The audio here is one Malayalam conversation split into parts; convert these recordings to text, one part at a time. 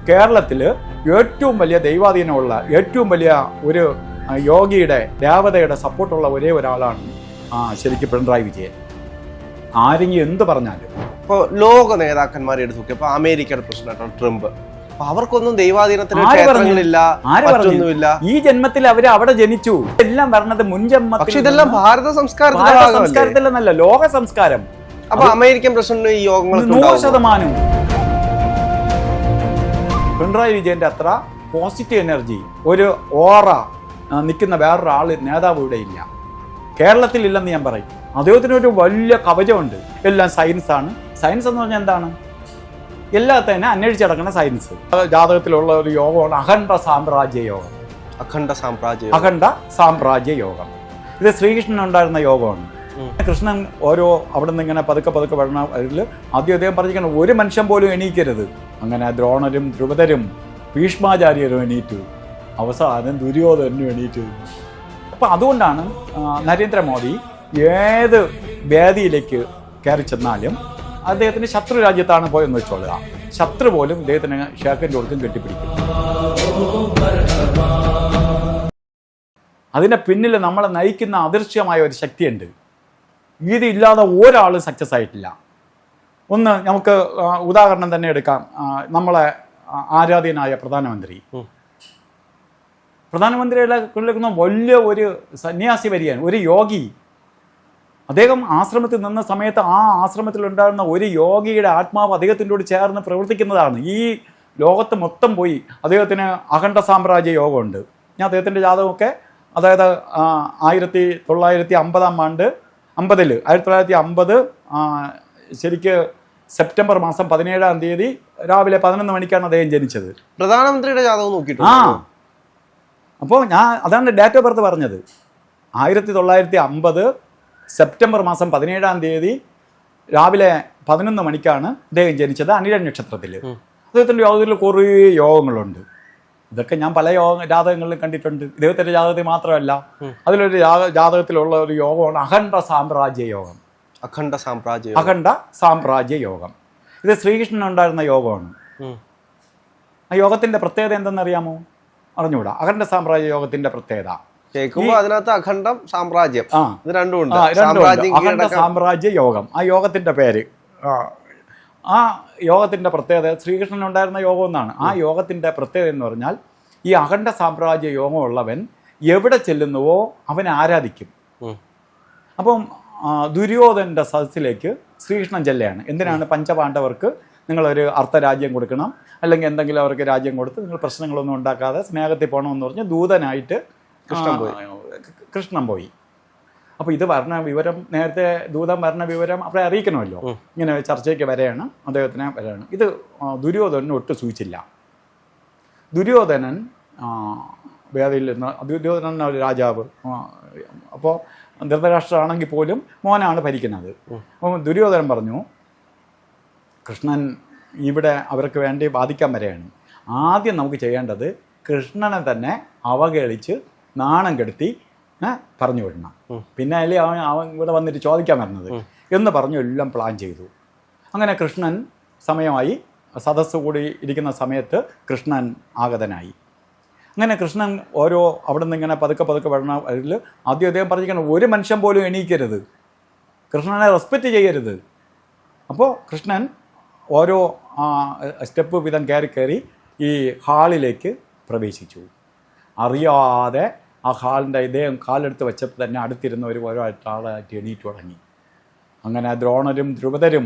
കേരളത്തിൽ ഏറ്റവും വലിയ ദൈവാധീനമുള്ള ഏറ്റവും വലിയ ഒരു യോഗിയുടെ ദേവതയുടെ സപ്പോർട്ടുള്ള ഒരേ ഒരാളാണ് ശരിക്കും പിണറായി വിജയൻ. ആരെങ്കിലും എന്ത് പറഞ്ഞാലും ഇപ്പോൾ ലോക നേതാക്കന്മാരെ എടുത്തു നോക്കി, ഇപ്പൊ അമേരിക്കയുടെ പ്രസിഡന്റ് ട്രംപ്, അവർക്കൊന്നും ദൈവാധീനത്തിന് ക്ഷേത്രങ്ങളില്ല, മറ്റൊന്നുമില്ല. ഈ ജന്മത്തിൽ അവര് അവിടെ ജനിച്ചു. എല്ലാം പറഞ്ഞത് മുൻജന്മത്തിൽ. പക്ഷെ ഇതെല്ലാം ഭാരത സംസ്കാരത്തിലെന്നല്ല, ലോക സംസ്കാരം. അപ്പൊ അമേരിക്കൻ പ്രസിഡന്റ് ഈ യോഗങ്ങൾ 100% പിണറായി വിജയന്റെ അത്ര പോസിറ്റീവ് എനർജി, ഒരു ഓറ നിൽക്കുന്ന വേറൊരാൾ നേതാവ് ഇവിടെ ഇല്ല, കേരളത്തിൽ ഇല്ലെന്ന് ഞാൻ പറയും. അദ്ദേഹത്തിനൊരു വലിയ കവചമുണ്ട്. എല്ലാം സയൻസാണ്. സയൻസ് എന്ന് പറഞ്ഞാൽ എന്താണ്? എല്ലാത്തിനും അന്വേഷിച്ചടക്കുന്ന സയൻസ്. ജാതകത്തിലുള്ള ഒരു യോഗമാണ് അഖണ്ഡ സാമ്രാജ്യ യോഗം. അഖണ്ഡ സാമ്രാജ്യ യോഗം. ഇത് ശ്രീകൃഷ്ണൻ ഉണ്ടായിരുന്ന യോഗമാണ്. കൃഷ്ണൻ ഓരോ അവിടെ നിന്ന് ഇങ്ങനെ പതുക്കെ വരണ അതിൽ ആദ്യം അദ്ദേഹം പറഞ്ഞിരിക്കണം, ഒരു മനുഷ്യൻ പോലും എണീക്കരുത്. അങ്ങനെ ദ്രോണരും ദ്രുപദരും ഭീഷ്മാചാര്യരും എണീറ്റു, അവസാനം ദുര്യോധനും എണീറ്റു. അപ്പം അതുകൊണ്ടാണ് നരേന്ദ്രമോദി ഏത് വേദിയിലേക്ക് കയറി ചെന്നാലും അദ്ദേഹത്തിന് ശത്രു രാജ്യത്താണ് പോയെന്ന് വെച്ചോളുക, ശത്രു പോലും ഇദ്ദേഹത്തിന് ഷേക്കിൻ്റെ കൊടുത്തും കെട്ടിപ്പിടിക്കും. അതിൻ്റെ പിന്നിൽ നമ്മളെ നയിക്കുന്ന അദൃശ്യമായ ഒരു ശക്തിയുണ്ട്. ഇതില്ലാതെ ഒരാളും സക്സസ് ആയിട്ടില്ല. ഒന്ന് നമുക്ക് ഉദാഹരണം തന്നെ എടുക്കാം. നമ്മളെ ആരാധ്യനായ പ്രധാനമന്ത്രിയുടെ വലിയ ഒരു സന്യാസി വരികയാണ്, ഒരു യോഗി. അദ്ദേഹം ആശ്രമത്തിൽ നിന്ന സമയത്ത് ആ ആശ്രമത്തിലുണ്ടായിരുന്ന ഒരു യോഗിയുടെ ആത്മാവ് അദ്ദേഹത്തിൻ്റെ കൂടെ ചേർന്ന് പ്രവർത്തിക്കുന്നതാണ്. ഈ ലോകത്ത് മൊത്തം പോയി അദ്ദേഹത്തിന് അഖണ്ഡ സാമ്രാജ്യ യോഗമുണ്ട്. ഞാൻ അദ്ദേഹത്തിൻ്റെ ജാതകമൊക്കെ, അതായത് 1950 ശരിക്ക് സെപ്റ്റംബർ മാസം 17-ാം തീയതി രാവിലെ 11 മണിക്കാണ് അദ്ദേഹം ജനിച്ചത്. പ്രധാനമന്ത്രിയുടെ ജാതകം നോക്കിയിട്ട് അപ്പോൾ ഞാൻ അതാണ് ഡേറ്റ് ഓഫ് ബർത്ത് പറഞ്ഞത്. 1950 സെപ്റ്റംബർ മാസം 17-ാം തീയതി രാവിലെ 11 മണിക്കാണ് അദ്ദേഹം ജനിച്ചത്, അനിഴ നക്ഷത്രത്തിൽ. അദ്ദേഹത്തിൻ്റെ യോഗത്തിൽ കുറേ യോഗങ്ങളുണ്ട്. ഇതൊക്കെ ഞാൻ പല ജാതകങ്ങളിലും കണ്ടിട്ടുണ്ട്. ഇദ്ദേഹത്തിൻ്റെ ജാതകത്തിൽ മാത്രമല്ല, അതിലൊരു ജാതകത്തിലുള്ള ഒരു യോഗമാണ് അഖണ്ഡ സാമ്രാജ്യ യോഗം. അഖണ്ഡ സാമ്രാജ്യ യോഗം. ഇത് ശ്രീകൃഷ്ണൻ ഉണ്ടായിരുന്ന യോഗമാണ്. ആ യോഗത്തിന്റെ പ്രത്യേകത എന്തെന്നറിയാമോ? അറിഞ്ഞുകൂടാ. അഖണ്ഡ സാമ്രാജ്യ യോഗത്തിന്റെ പ്രത്യേകത അതിനകത്ത് അഖണ്ഡം സാമ്രാജ്യം അഖണ്ഡ സാമ്രാജ്യ യോഗം, ആ യോഗത്തിന്റെ പേര്. ആ യോഗത്തിന്റെ പ്രത്യേകത ശ്രീകൃഷ്ണൻ ഉണ്ടായിരുന്ന യോഗം എന്നാണ്. ആ യോഗത്തിന്റെ പ്രത്യേകത എന്ന് പറഞ്ഞാൽ, ഈ അഖണ്ഡ സാമ്രാജ്യ യോഗം ഉള്ളവൻ എവിടെ ചെല്ലുന്നുവോ അവനെ ആരാധിക്കും. അപ്പം ദുര്യോധനന്റെ സദസ്സിലേക്ക് ശ്രീകൃഷ്ണൻ ചെല്ലുകയാണ്. എന്തിനാണ്? പഞ്ചപാണ്ഡവർക്ക് നിങ്ങളൊരു അർദ്ധരാജ്യം കൊടുക്കണം, അല്ലെങ്കിൽ എന്തെങ്കിലും അവർക്ക് രാജ്യം കൊടുത്ത് നിങ്ങൾ പ്രശ്നങ്ങളൊന്നും ഉണ്ടാക്കാതെ സ്നേഹത്തിൽ പോകണമെന്ന് പറഞ്ഞ് ദൂതനായിട്ട് കൃഷ്ണൻ പോയി. അപ്പോൾ ഇത് വരണ വിവരം, നേരത്തെ ദൂതൻ വരണ വിവരം അവരെ അറിയിക്കണമല്ലോ. ഇങ്ങനെ ചർച്ചയ്ക്ക് വരെയാണ്, അദ്ദേഹത്തിനെ വരെയാണ്. ഇത് ദുര്യോധനന് ഒട്ടും സൂചിച്ചില്ല. ദുര്യോധനൻ വേദിയിൽ നിന്ന്, ദുര്യോധനൻ ഒരു രാജാവ്, അപ്പോൾ ധൃതരാഷ്ട്രമാണെങ്കിൽ പോലും മോനാണ് ഭരിക്കുന്നത്. അപ്പോൾ ദുര്യോധനൻ പറഞ്ഞു, കൃഷ്ണൻ ഇവിടെ അവർക്ക് വേണ്ടി ബാധിക്കാൻ വരെയാണ്. ആദ്യം നമുക്ക് ചെയ്യേണ്ടത് കൃഷ്ണനെ തന്നെ അവഹേളിച്ച് നാണം കെടുത്തി പറഞ്ഞു വിടണം. പിന്നെ അല്ലേ അവൻ ഇവിടെ വന്നിട്ട് ചോദിക്കാൻ വരുന്നത് എന്ന് പറഞ്ഞു എല്ലാം പ്ലാൻ ചെയ്തു. അങ്ങനെ കൃഷ്ണൻ സമയമായി, സദസ്സ് കൂടി ഇരിക്കുന്ന സമയത്ത് കൃഷ്ണൻ ആഗതനായി. അങ്ങനെ കൃഷ്ണൻ ഓരോ അവിടെ നിന്ന് ഇങ്ങനെ പതുക്കെ വരണ അതിൽ ആദ്യം അദ്ദേഹം പറഞ്ഞിരിക്കണം, ഒരു മനുഷ്യൻ പോലും എണീക്കരുത്, കൃഷ്ണനെ റെസ്പെക്റ്റ് ചെയ്യരുത്. അപ്പോൾ കൃഷ്ണൻ ഓരോ സ്റ്റെപ്പ് വീതം കയറി ഈ ഹാളിലേക്ക് പ്രവേശിച്ചു. അറിയാതെ ആ ഹാളിൻ്റെ ഇദ്ദേഹം കാലെടുത്ത് വെച്ചപ്പോൾ തന്നെ അടുത്തിരുന്ന ഓരോ ആളായിട്ട് എണീറ്റു തുടങ്ങി. അങ്ങനെ ദ്രോണരും ദ്രുപദരും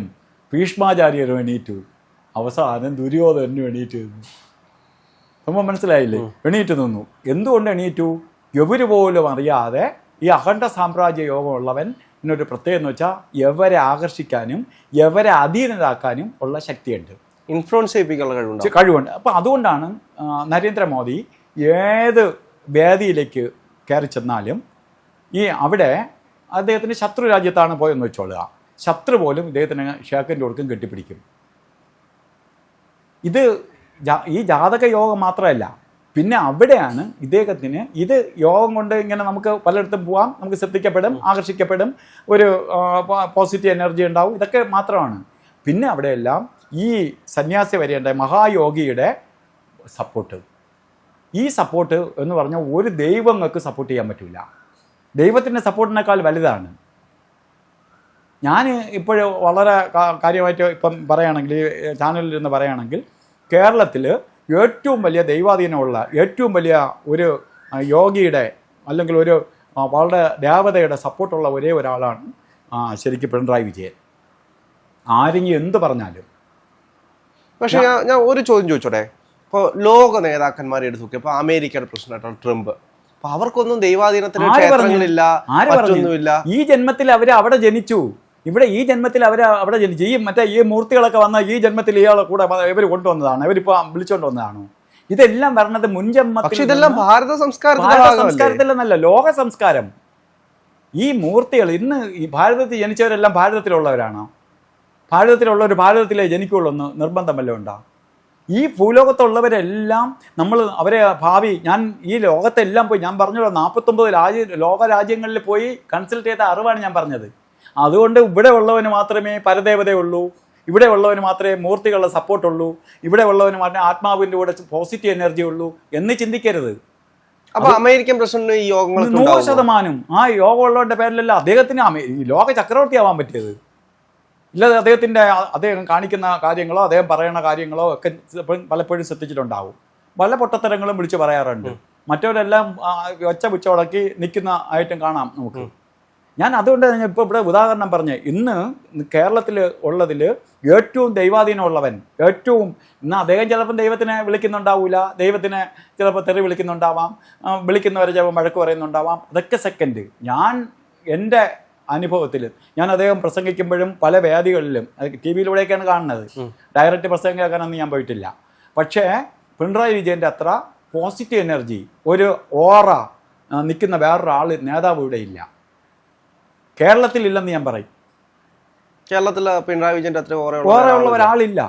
ഭീഷ്മാചാര്യരും എണീറ്റു, അവസാനം ദുര്യോധനും എണീറ്റു നിന്നു. നമ്മൾ മനസ്സിലായില്ലേ? എണീറ്റ് നിന്നു. എന്തുകൊണ്ട് എണീറ്റു? എവര് പോലും അറിയാതെ ഈ അഖണ്ഡ സാമ്രാജ്യ യോഗമുള്ളവൻ എന്നൊരു പ്രത്യേകത എന്ന് വെച്ചാൽ എവരെ ആകർഷിക്കാനും എവരെ അധീനരാക്കാനും ഉള്ള ശക്തിയുണ്ട്, ഇൻഫ്ലുവൻസ് ചെയ്യിപ്പിക്കാനുള്ള കഴിവുണ്ട്. അപ്പം അതുകൊണ്ടാണ് നരേന്ദ്രമോദി ഏത് വേദിയിലേക്ക് കയറി ചെന്നാലും അവിടെ അദ്ദേഹത്തിന് ശത്രു രാജ്യത്താണ് പോയെന്ന് വെച്ചോളുക, ശത്രു പോലും ഇദ്ദേഹത്തിന് ഷേക്കിൻ്റെ കൊടുക്കും കെട്ടിപ്പിടിക്കും. ഈ ജാതക യോഗം മാത്രമല്ല, പിന്നെ അവിടെയാണ് ഇദ്ദേഹത്തിന് ഇത് യോഗം കൊണ്ട് ഇങ്ങനെ നമുക്ക് പലയിടത്തും പോവാം, നമുക്ക് ശ്രദ്ധിക്കപ്പെടും, ആകർഷിക്കപ്പെടും, ഒരു പോസിറ്റീവ് എനർജി ഉണ്ടാവും, ഇതൊക്കെ മാത്രമാണ്. പിന്നെ അവിടെയെല്ലാം ഈ സന്യാസി വരേണ്ട മഹായോഗിയുടെ സപ്പോർട്ട്. ഈ സപ്പോർട്ട് എന്ന് പറഞ്ഞാൽ ഒരു ദൈവങ്ങൾക്ക് സപ്പോർട്ട് ചെയ്യാൻ പറ്റില്ല. ദൈവത്തിൻ്റെ സപ്പോർട്ടിനേക്കാൾ വലുതാണ്. ഞാൻ ഇപ്പോൾ വളരെ കാര്യമായിട്ട് ഇപ്പം പറയുകയാണെങ്കിൽ, ചാനലിൽ നിന്ന് പറയുകയാണെങ്കിൽ, കേരളത്തിൽ ഏറ്റവും വലിയ ദൈവാധീനമുള്ള ഏറ്റവും വലിയ ഒരു യോഗിയുടെ അല്ലെങ്കിൽ ഒരു വളരെ ദേവതയുടെ സപ്പോർട്ടുള്ള ഒരേ ഒരാളാണ് ശരിക്കും പിണറായി വിജയൻ. ആരെങ്കിലും എന്ത് പറഞ്ഞാലും. പക്ഷെ ഞാൻ ഒരു ചോദ്യം ചോദിച്ചോട്ടെ. ഇപ്പോൾ ലോക നേതാക്കന്മാരെ എടുത്തു നോക്കി, ഇപ്പോൾ അമേരിക്കയുടെ പ്രസിഡന്റ് ട്രംപ്, അപ്പൊ അവർക്കൊന്നും ദൈവാധീനത്തിന് ക്ഷേത്രങ്ങളില്ല, മറ്റൊന്നുമില്ല. ഈ ജന്മത്തിൽ അവർ അവിടെ ജനിച്ചു. ഇവിടെ ഈ ജന്മത്തിൽ അവർ അവിടെ ജനിച്ചു. ഈ മൂർത്തികളൊക്കെ വന്ന ഈ ജന്മത്തിൽ ഇയാളെ കൂടെ ഇവർ കൊണ്ടുവന്നതാണ്, ഇവരിപ്പോ വിളിച്ചോണ്ട് വന്നതാണോ? ഇതെല്ലാം വരണത് മുൻജന്മത്തിൽ. ഇതെല്ലാം ഭാരത സംസ്കാരത്തിലെന്നല്ല, ലോക സംസ്കാരം. ഈ മൂർത്തികൾ ഇന്ന് ഈ ഭാരതത്തിൽ ജനിച്ചവരെല്ലാം ഭാരതത്തിലുള്ളവരാണോ? ഭാരതത്തിലുള്ളവർ ഭാരതത്തിലേ ജനിക്കുള്ളൂ എന്ന് നിർബന്ധമല്ല ഉണ്ടാ? ഈ ഭൂലോകത്തുള്ളവരെല്ലാം അവരെ ഭാവി, ഞാൻ ഈ ലോകത്തെല്ലാം പോയി, ഞാൻ പറഞ്ഞല്ലോ 49 ലോക രാജ്യങ്ങളിൽ പോയി കൺസൾട്ട് ചെയ്ത അറിവാണ് ഞാൻ പറഞ്ഞത്. അതുകൊണ്ട് ഇവിടെ ഉള്ളവന് മാത്രമേ പരദേവതയുള്ളൂ, ഇവിടെ ഉള്ളവന് മാത്രമേ മൂർത്തികളുടെ സപ്പോർട്ടുള്ളൂ, ഇവിടെ ഉള്ളവന് മാത്രമേ ആത്മാവിൻ്റെ കൂടെ പോസിറ്റീവ് എനർജി ഉള്ളൂ എന്ന് ചിന്തിക്കരുത്. അപ്പൊ അമേരിക്കൻ പ്രസിഡന്റ് ഈ യോഗങ്ങൾ 100% ആ യോഗം ഉള്ളവരുടെ പേരിലല്ല അദ്ദേഹത്തിന് ഈ ലോക ചക്രവർത്തി ആവാൻ പറ്റിയത്. ഇല്ലാതെ അദ്ദേഹം കാണിക്കുന്ന കാര്യങ്ങളോ അദ്ദേഹം പറയുന്ന കാര്യങ്ങളോ ഒക്കെ പലപ്പോഴും ശ്രദ്ധിച്ചിട്ടുണ്ടാവും. പല പൊട്ടത്തരങ്ങളും വിളിച്ച് പറയാറുണ്ട്. മറ്റവരെല്ലാം ഒച്ച പുച്ചടക്കി നിൽക്കുന്ന ആയിട്ടും കാണാം നമുക്ക്. ഞാൻ അതുകൊണ്ട് ഇപ്പോൾ ഇവിടെ ഉദാഹരണം പറഞ്ഞ്, ഇന്ന് കേരളത്തിൽ ഉള്ളതിൽ ഏറ്റവും ദൈവാധീനമുള്ളവൻ, ഇന്ന് അദ്ദേഹം ചിലപ്പം ദൈവത്തിനെ വിളിക്കുന്നുണ്ടാവില്ല, ദൈവത്തിനെ ചിലപ്പോൾ തെറി വിളിക്കുന്നുണ്ടാവാം, വിളിക്കുന്നവരെ ചിലപ്പോൾ വഴക്ക് പറയുന്നുണ്ടാവാം. അതൊക്കെ സെക്കൻഡ്. ഞാൻ എൻ്റെ അനുഭവത്തിൽ ഞാൻ അദ്ദേഹം പ്രസംഗിക്കുമ്പോഴും പല വേദികളിലും ടി വിയിലൂടെയൊക്കെയാണ് കാണുന്നത്, ഡയറക്റ്റ് പ്രസംഗം കേൾക്കാനൊന്നും ഞാൻ പോയിട്ടില്ല. പക്ഷേ പിണറായി വിജയൻ്റെ അത്ര പോസിറ്റീവ് എനർജി, ഒരു ഓറ നിൽക്കുന്ന വേറൊരാൾ നേതാവ് ഇവിടെ ഇല്ല, കേരളത്തിലില്ലെന്ന് ഞാൻ പറയും. കേരളത്തിൽ പിണറായി വിജയൻ്റെ അത്ര ഓറയുള്ള ഒരാളില്ല.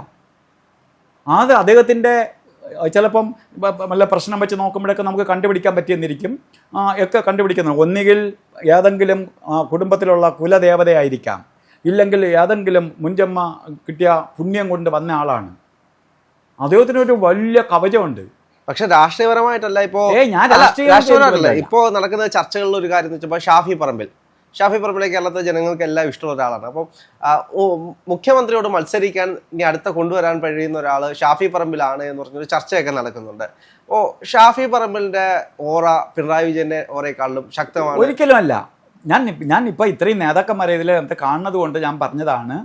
അത് അദ്ദേഹത്തിൻ്റെ ചിലപ്പം നല്ല പ്രശ്നം വെച്ച് നോക്കുമ്പോഴൊക്കെ നമുക്ക് കണ്ടുപിടിക്കാൻ പറ്റിയെന്നിരിക്കും, ഒക്കെ കണ്ടുപിടിക്കുന്നത്. ഒന്നുകിൽ ഏതെങ്കിലും കുടുംബത്തിലുള്ള കുലദേവതയായിരിക്കാം, ഇല്ലെങ്കിൽ ഏതെങ്കിലും മുൻജന്മ കിട്ടിയ പുണ്യം കൊണ്ട് വന്ന ആളാണ്. അദ്ദേഹത്തിനൊരു വലിയ കവചമുണ്ട്. പക്ഷെ രാഷ്ട്രീയപരമായിട്ടല്ല ഇപ്പോ ഇപ്പോ നടക്കുന്ന ചർച്ചകളിൽ ഒരു കാര്യം എന്ന് വെച്ചപ്പോൾ ഷാഫി പറമ്പിലെ കേരളത്തിലെ ജനങ്ങൾക്ക് എല്ലാം ഇഷ്ടമുള്ള ഒരാളാണ്. അപ്പം മുഖ്യമന്ത്രിയോട് മത്സരിക്കാൻ ഇനി അടുത്ത കൊണ്ടുവരാൻ കഴിയുന്ന ഒരാൾ ഷാഫി പറമ്പിലാണ് എന്ന് പറഞ്ഞൊരു ചർച്ചയൊക്കെ നടക്കുന്നുണ്ട്. അപ്പോൾ ഷാഫി പറമ്പിലിന്റെ ഓറ പിണറായി വിജയന്റെ ഓറയെക്കാളും ശക്തമാണ്? ഒരിക്കലും അല്ല. ഞാൻ ഇപ്പോൾ ഇത്രയും നേതാക്കന്മാരെ ഇതിൽ കാണുന്നത് കൊണ്ട് ഞാൻ പറഞ്ഞതാണ്,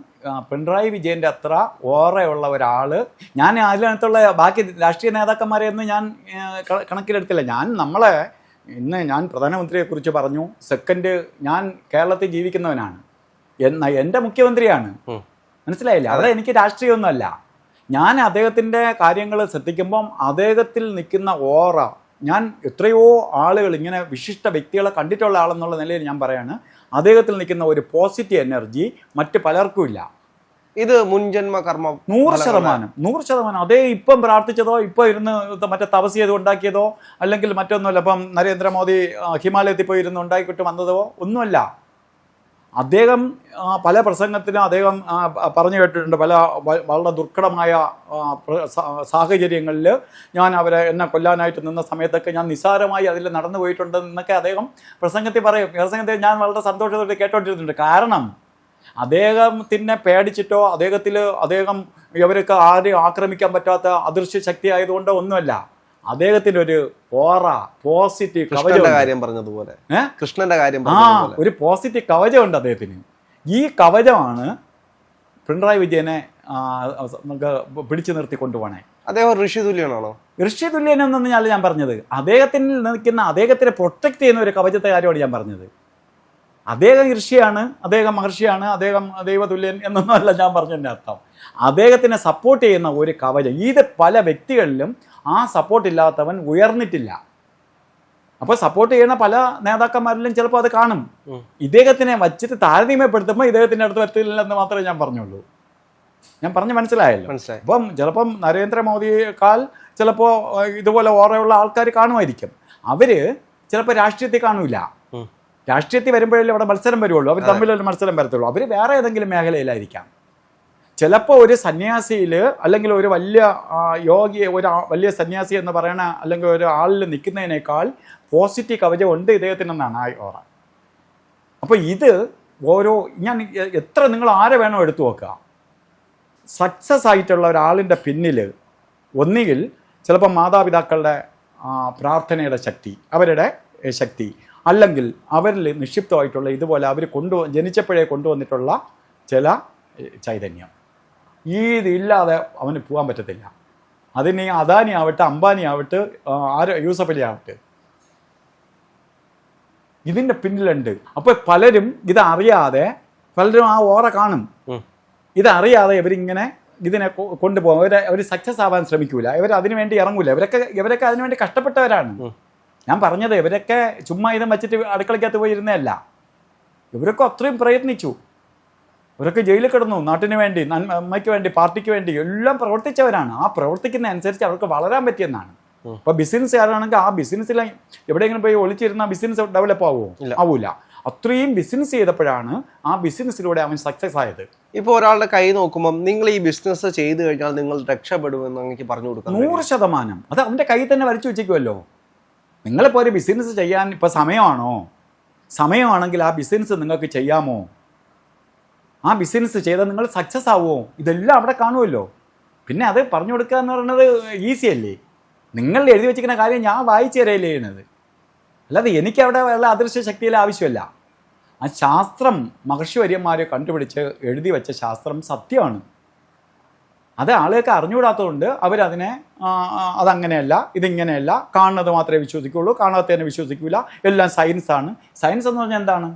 പിണറായി വിജയൻ്റെ അത്ര ഓറയുള്ള ഒരാൾ ഞാൻ അതിനകത്തുള്ള ബാക്കി രാഷ്ട്രീയ നേതാക്കന്മാരെയൊന്നും ഞാൻ കണക്കിലെടുത്തില്ല. ഞാൻ പ്രധാനമന്ത്രിയെക്കുറിച്ച് പറഞ്ഞു. സെക്കൻഡ്, ഞാൻ കേരളത്തിൽ ജീവിക്കുന്നവനാണ്, എൻ്റെ മുഖ്യമന്ത്രിയാണ്. മനസ്സിലായില്ല? അവിടെ എനിക്ക് രാഷ്ട്രീയമൊന്നുമല്ല. ഞാൻ അദ്ദേഹത്തിൻ്റെ കാര്യങ്ങൾ ശ്രദ്ധിക്കുമ്പം അദ്ദേഹത്തിൽ നിൽക്കുന്ന ഓറ, ഞാൻ എത്രയോ ആളുകൾ ഇങ്ങനെ വിശിഷ്ട വ്യക്തികളെ കണ്ടിട്ടുള്ള ആളെന്നുള്ള നിലയിൽ ഞാൻ പറയാണ്, അദ്ദേഹത്തിൽ നിൽക്കുന്ന ഒരു പോസിറ്റീവ് എനർജി മറ്റ് പലർക്കും ഇല്ല. ഇത് മുൻജന്മ കർമ്മം 100%. അതേ ഇപ്പം പ്രാർത്ഥിച്ചതോ ഇപ്പം ഇരുന്ന് മറ്റേ തപസ് ചെയ്ത് ഉണ്ടാക്കിയതോ അല്ലെങ്കിൽ മറ്റൊന്നുമല്ല. ഇപ്പം നരേന്ദ്രമോദി ഹിമാലയത്തിൽ പോയി ഇരുന്ന് ഉണ്ടാക്കിയിട്ട് വന്നതോ ഒന്നുമല്ല. അദ്ദേഹം പല പ്രസംഗത്തിലും അദ്ദേഹം പറഞ്ഞു കേട്ടിട്ടുണ്ട്, വളരെ ദുർഘടമായ സാഹചര്യങ്ങളിൽ എന്നെ കൊല്ലാനായിട്ട് നിന്ന സമയത്തൊക്കെ ഞാൻ നിസ്സാരമായി അതിൽ നടന്നു പോയിട്ടുണ്ട് എന്നൊക്കെ അദ്ദേഹം പ്രസംഗത്തിൽ പറയും. പ്രസംഗത്തിൽ ഞാൻ വളരെ സന്തോഷത്തോടെ കേട്ടോണ്ടിരുന്നുണ്ട്. കാരണം അദ്ദേഹത്തിനെ പേടിച്ചിട്ടോ അദ്ദേഹം ഇവർക്ക് ആരെയും ആക്രമിക്കാൻ പറ്റാത്ത അദൃശ്യ ശക്തി ആയതുകൊണ്ടോ ഒന്നുമല്ല. അദ്ദേഹത്തിന് ഒരു ഓറ, പോസിറ്റീവ് കാര്യം പറഞ്ഞതുപോലെ കൃഷ്ണന്റെ കാര്യം ഒരു പോസിറ്റീവ് കവചമുണ്ട് അദ്ദേഹത്തിന്. ഈ കവചമാണ് പിണറായി വിജയനെ നമുക്ക് പിടിച്ചു നിർത്തി കൊണ്ടുപോകണേ. അദ്ദേഹം ഋഷി തുല്യനാണോ? ഋഷി തുല്യനെന്നൊന്നും ഞാൻ പറഞ്ഞത്, അദ്ദേഹത്തിനെ പ്രൊട്ടക്ട് ചെയ്യുന്ന ഒരു കവചത്തെ കാര്യമാണ് ഞാൻ പറഞ്ഞത്. അദ്ദേഹം ഋഷിയാണ്, അദ്ദേഹം മഹർഷിയാണ്, അദ്ദേഹം ദൈവതുല്യൻ എന്നൊന്നും അല്ല ഞാൻ പറഞ്ഞതിൻ്റെ അർത്ഥം. അദ്ദേഹത്തിനെ സപ്പോർട്ട് ചെയ്യുന്ന ഒരു കവചം. ഇത് പല വ്യക്തികളിലും ആ സപ്പോർട്ട് ഇല്ലാത്തവൻ ഉയർന്നിട്ടില്ല. അപ്പോൾ സപ്പോർട്ട് ചെയ്യുന്ന പല നേതാക്കന്മാരിലും ചിലപ്പോൾ അത് കാണും. ഇദ്ദേഹത്തിനെ വച്ചിട്ട് താരതമ്യപ്പെടുത്തുമ്പോൾ ഇദ്ദേഹത്തിൻ്റെ അടുത്ത് എത്തില്ലെന്ന് മാത്രമേ ഞാൻ പറഞ്ഞുള്ളൂ. ഞാൻ പറഞ്ഞ് മനസ്സിലായല്ലോ. അപ്പം ചിലപ്പം നരേന്ദ്രമോദിയേക്കാൾ ചിലപ്പോൾ ഇതുപോലെ ഓറയുള്ള ആൾക്കാർ കാണുമായിരിക്കും. അവർ ചിലപ്പോൾ രാഷ്ട്രീയത്തിൽ കാണൂല. രാഷ്ട്രീയത്തിൽ വരുമ്പോഴല്ലേ അവിടെ മത്സരം വരുള്ളൂ. അവർ തമ്മിലൊരു മത്സരം വരത്തുള്ളൂ. അവർ വേറെ ഏതെങ്കിലും മേഖലയിലായിരിക്കാം. ചിലപ്പോൾ ഒരു സന്യാസിയിൽ അല്ലെങ്കിൽ ഒരു വലിയ യോഗി, ഒരു വലിയ സന്യാസി എന്ന് പറയണ അല്ലെങ്കിൽ ഒരു ആളിൽ നിൽക്കുന്നതിനേക്കാൾ പോസിറ്റീവ് കവചം ഉണ്ട് ഇദ്ദേഹത്തിനെന്നാണ് ആ ഓറ. അപ്പോൾ ഇത് ഓരോ ഞാൻ എത്ര നിങ്ങൾ ആരെ വേണോ എടുത്തു നോക്കുക, സക്സസ് ആയിട്ടുള്ള ഒരാളിൻ്റെ പിന്നിൽ ഒന്നുകിൽ ചിലപ്പോൾ മാതാപിതാക്കളുടെ പ്രാർത്ഥനയുടെ ശക്തി, അവരുടെ ശക്തി, അല്ലെങ്കിൽ അവരിൽ നിക്ഷിപ്തമായിട്ടുള്ള ഇതുപോലെ അവർ ജനിച്ചപ്പോഴേ കൊണ്ടുവന്നിട്ടുള്ള ചില ചൈതന്യം, ഇതില്ലാതെ അവന് പോകാൻ പറ്റത്തില്ല. അതിന് അദാനി ആവട്ടെ, അംബാനി ആവട്ടെ, യൂസഫ് അലി ആവട്ടെ, ഇതിൻ്റെ പിന്നിലുണ്ട്. അപ്പോൾ പലരും ഇതറിയാതെ, പലരും ആ ഓറ കാണും, ഇതറിയാതെ ഇവരിങ്ങനെ ഇതിനെ കൊണ്ടുപോകും. അവർ സക്സസ് ആവാൻ ശ്രമിക്കൂല, ഇവർ അതിനു വേണ്ടി ഇറങ്ങൂല. ഇവരൊക്കെ അതിനുവേണ്ടി കഷ്ടപ്പെട്ടവരാണ്. ഞാൻ പറഞ്ഞത് ഇവരൊക്കെ ചുമ്മാ ഇതും വെച്ചിട്ട് അടുക്കളയ്ക്കകത്ത് പോയി ഇരുന്നതല്ല. ഇവരൊക്കെ അത്രയും പ്രയത്നിച്ചു. ഇവരൊക്കെ ജയിലിൽ കിടന്നു, നാട്ടിന് വേണ്ടി, നന്മയ്ക്ക് വേണ്ടി, പാർട്ടിക്ക് വേണ്ടി എല്ലാം പ്രവർത്തിച്ചവരാണ്. ആ പ്രവർത്തിക്കുന്ന അനുസരിച്ച് അവർക്ക് വളരാൻ പറ്റിയെന്നാണ്. ഇപ്പോൾ ബിസിനസ്സുകാരാണെങ്കിൽ ആ ബിസിനസ്സിൽ എവിടെയെങ്കിലും പോയി ഒളിച്ചിരുന്ന ബിസിനസ് ഡെവലപ്പ് ആവൂല. അത്രയും ബിസിനസ് ചെയ്തപ്പോഴാണ് ആ ബിസിനസ്സിലൂടെ അവൻ സക്സസ് ആയത്. ഇപ്പോൾ ഒരാളുടെ കൈ നോക്കുമ്പോൾ നിങ്ങൾ ഈ ബിസിനസ് ചെയ്തു കഴിഞ്ഞാൽ നിങ്ങൾ രക്ഷപ്പെടുമെന്ന് എനിക്ക് പറഞ്ഞു കൊടുക്കാം. 100%. അത് അവൻ്റെ കൈ തന്നെ വരച്ചു വെച്ചേക്കുമല്ലോ. നിങ്ങളിപ്പോൾ ഒരു ബിസിനസ് ചെയ്യാൻ ഇപ്പോൾ സമയമാണെങ്കിൽ ആ ബിസിനസ് നിങ്ങൾക്ക് ചെയ്യാമോ? ആ ബിസിനസ് ചെയ്താൽ നിങ്ങൾ സക്സസ് ആവുമോ? ഇതെല്ലാം അവിടെ കാണുമല്ലോ. പിന്നെ അത് പറഞ്ഞു കൊടുക്കുക എന്ന് പറയുന്നത് ഈസി അല്ലേ? നിങ്ങൾ എഴുതി വെച്ചിരിക്കുന്ന കാര്യം ഞാൻ വായിച്ചു തരയില്ലേ ചെയ്യുന്നത്, അല്ലാതെ എനിക്കവിടെ ഉള്ള അദൃശ്യ ശക്തിയിലെ ആവശ്യമില്ല. ആ ശാസ്ത്രം മഹർഷിവര്യന്മാർ കണ്ടുപിടിച്ച് എഴുതി വെച്ച ശാസ്ത്രം സത്യമാണ്. അത് ആളുകൾക്ക് അറിഞ്ഞുകൂടാത്തതുകൊണ്ട് അവരതിനെ അതങ്ങനെയല്ല, ഇതിങ്ങനെയല്ല, കാണുന്നത് മാത്രമേ വിശ്വസിക്കുകയുള്ളൂ, കാണാത്തതിനെ വിശ്വസിക്കില്ല, എല്ലാം സയൻസാണ്. സയൻസ് എന്ന് പറഞ്ഞാൽ എന്താണ്?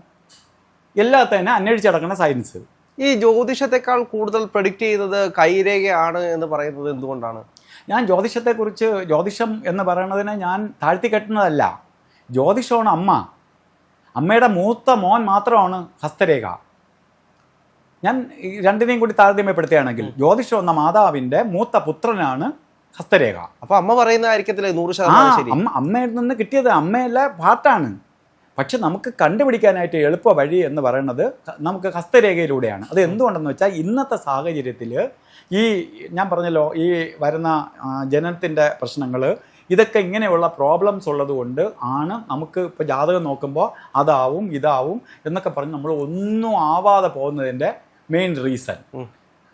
എല്ലാത്തിനും അന്വേഷിച്ചടക്കുന്ന സയൻസ്. ഈ ജ്യോതിഷത്തെക്കാൾ കൂടുതൽ പ്രഡിക്റ്റ് ചെയ്തത് കൈരേഖയാണ് എന്ന് പറയുന്നത് എന്തുകൊണ്ടാണ്? ഞാൻ ജ്യോതിഷം എന്ന് പറയുന്നതിനെ ഞാൻ താഴ്ത്തിക്കെട്ടുന്നതല്ല. ജ്യോതിഷമാണ് അമ്മയുടെ മൂത്ത മോൻ മാത്രമാണ് ഹസ്തരേഖ. ഞാൻ രണ്ടിനെയും കൂടി താരതമ്യപ്പെടുത്തുകയാണെങ്കിൽ ജ്യോതിഷം എന്ന മാതാവിൻ്റെ മൂത്ത പുത്രനാണ് ഹസ്തരേഖ. അപ്പോൾ അമ്മ പറയുന്ന കാര്യത്തിലെ 100% ശരി. അമ്മയിൽ നിന്ന് കിട്ടിയത് അമ്മയല്ല പാർട്ടാണ്. പക്ഷെ നമുക്ക് കണ്ടുപിടിക്കാനായിട്ട് എളുപ്പ വഴി എന്ന് പറയുന്നത് നമുക്ക് ഹസ്തരേഖയിലൂടെയാണ്. അത് എന്തുകൊണ്ടെന്ന് വെച്ചാൽ ഇന്നത്തെ സാഹചര്യത്തിൽ ഈ ഞാൻ പറഞ്ഞല്ലോ, ഈ വരുന്ന ജനനത്തിൻ്റെ പ്രശ്നങ്ങൾ, ഇതൊക്കെ ഇങ്ങനെയുള്ള പ്രോബ്ലംസ് ഉള്ളത് കൊണ്ട് ആണ് നമുക്ക് ഇപ്പോൾ ജാതകം നോക്കുമ്പോൾ അതാവും ഇതാവും എന്നൊക്കെ പറഞ്ഞ് നമ്മൾ ഒന്നും ആവാതെ പോകുന്നതിൻ്റെ മെയിൻ റീസൺ.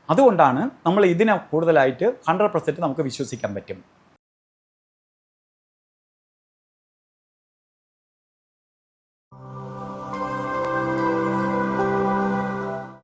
അതുകൊണ്ടാണ് നമ്മൾ ഇതിനെ കൂടുതലായിട്ട് 100% നമുക്ക് വിശ്വസിക്കാൻ പറ്റും.